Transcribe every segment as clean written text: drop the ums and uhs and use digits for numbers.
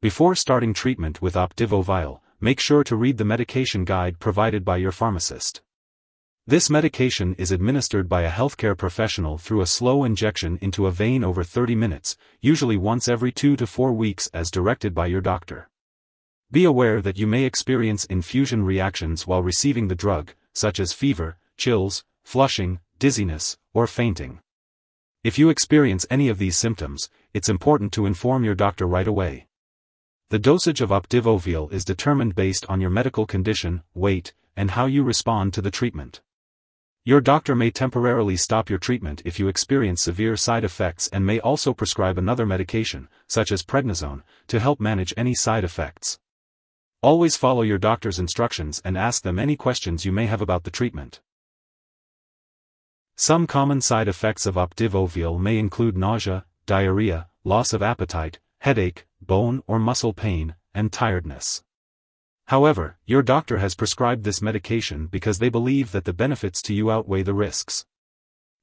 Before starting treatment with Opdivo Vial, make sure to read the medication guide provided by your pharmacist. This medication is administered by a healthcare professional through a slow injection into a vein over 30 minutes, usually once every 2 to 4 weeks as directed by your doctor. Be aware that you may experience infusion reactions while receiving the drug, such as fever, chills, flushing, dizziness, or fainting. If you experience any of these symptoms, it's important to inform your doctor right away. The dosage of Opdivo Vial is determined based on your medical condition, weight, and how you respond to the treatment. Your doctor may temporarily stop your treatment if you experience severe side effects and may also prescribe another medication, such as prednisone, to help manage any side effects. Always follow your doctor's instructions and ask them any questions you may have about the treatment. Some common side effects of Opdivo Vial may include nausea, diarrhea, loss of appetite, headache, bone or muscle pain, and tiredness. However, your doctor has prescribed this medication because they believe that the benefits to you outweigh the risks.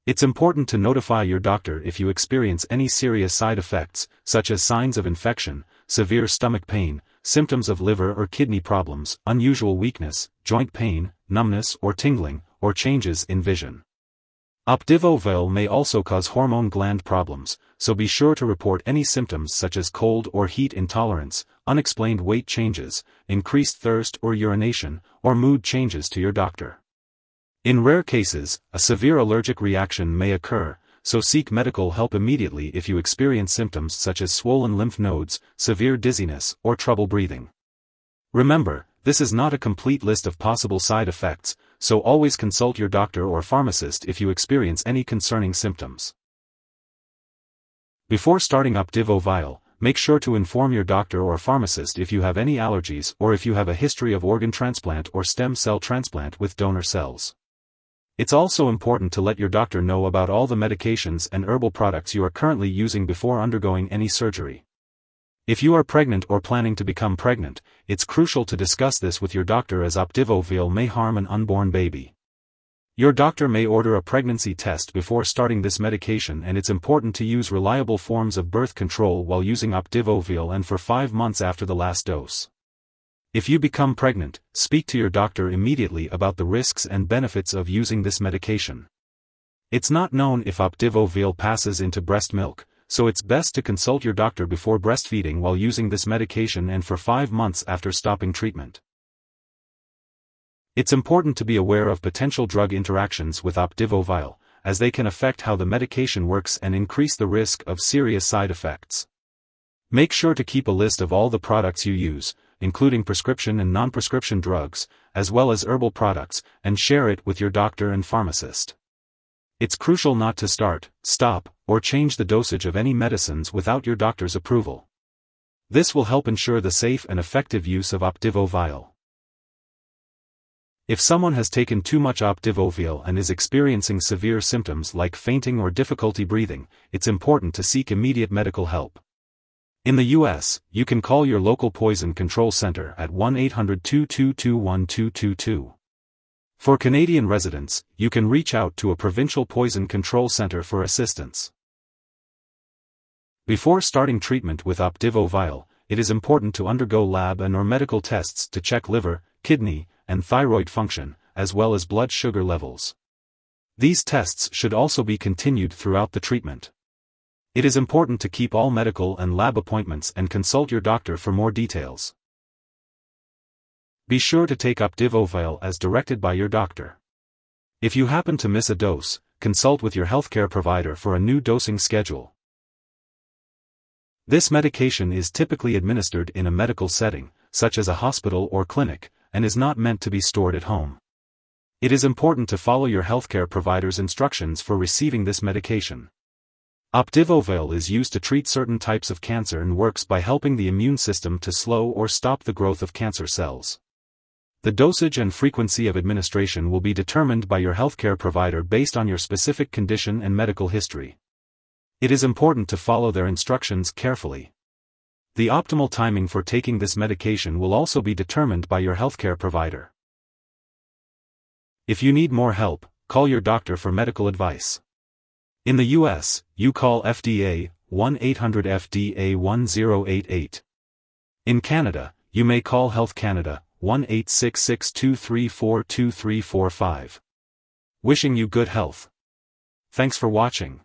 It's important to notify your doctor if you experience any serious side effects, such as signs of infection, severe stomach pain, symptoms of liver or kidney problems, unusual weakness, joint pain, numbness or tingling, or changes in vision. Opdivo Vial may also cause hormone gland problems, so be sure to report any symptoms such as cold or heat intolerance, unexplained weight changes, increased thirst or urination, or mood changes to your doctor. In rare cases, a severe allergic reaction may occur, so seek medical help immediately if you experience symptoms such as swollen lymph nodes, severe dizziness, or trouble breathing. Remember, this is not a complete list of possible side effects, so always consult your doctor or pharmacist if you experience any concerning symptoms. Before starting Opdivo Vial, make sure to inform your doctor or pharmacist if you have any allergies or if you have a history of organ transplant or stem cell transplant with donor cells. It's also important to let your doctor know about all the medications and herbal products you are currently using before undergoing any surgery. If you are pregnant or planning to become pregnant, it's crucial to discuss this with your doctor as Opdivo Vial may harm an unborn baby. Your doctor may order a pregnancy test before starting this medication, and it's important to use reliable forms of birth control while using Opdivo Vial and for 5 months after the last dose. If you become pregnant, speak to your doctor immediately about the risks and benefits of using this medication. It's not known if Opdivo Vial passes into breast milk, so it's best to consult your doctor before breastfeeding while using this medication and for 5 months after stopping treatment. It's important to be aware of potential drug interactions with Opdivo Vial, as they can affect how the medication works and increase the risk of serious side effects. Make sure to keep a list of all the products you use, including prescription and non-prescription drugs, as well as herbal products, and share it with your doctor and pharmacist. It's crucial not to start, stop, or change the dosage of any medicines without your doctor's approval. This will help ensure the safe and effective use of Opdivo Vial. If someone has taken too much Opdivo Vial and is experiencing severe symptoms like fainting or difficulty breathing, it's important to seek immediate medical help. In the U.S., you can call your local poison control center at 1-800-222-1222. For Canadian residents, you can reach out to a provincial poison control center for assistance. Before starting treatment with Opdivo Vial, it is important to undergo lab and/or medical tests to check liver, kidney, and thyroid function, as well as blood sugar levels. These tests should also be continued throughout the treatment. It is important to keep all medical and lab appointments and consult your doctor for more details. Be sure to take Opdivo Vial as directed by your doctor. If you happen to miss a dose, consult with your healthcare provider for a new dosing schedule. This medication is typically administered in a medical setting, such as a hospital or clinic, and is not meant to be stored at home. It is important to follow your healthcare provider's instructions for receiving this medication. Opdivo Vial is used to treat certain types of cancer and works by helping the immune system to slow or stop the growth of cancer cells. The dosage and frequency of administration will be determined by your healthcare provider based on your specific condition and medical history. It is important to follow their instructions carefully. The optimal timing for taking this medication will also be determined by your healthcare provider. If you need more help, call your doctor for medical advice. In the U.S., you call FDA 1-800-FDA-1088. In Canada, you may call Health Canada, 1-866-234-2345. Wishing you good health. Thanks for watching.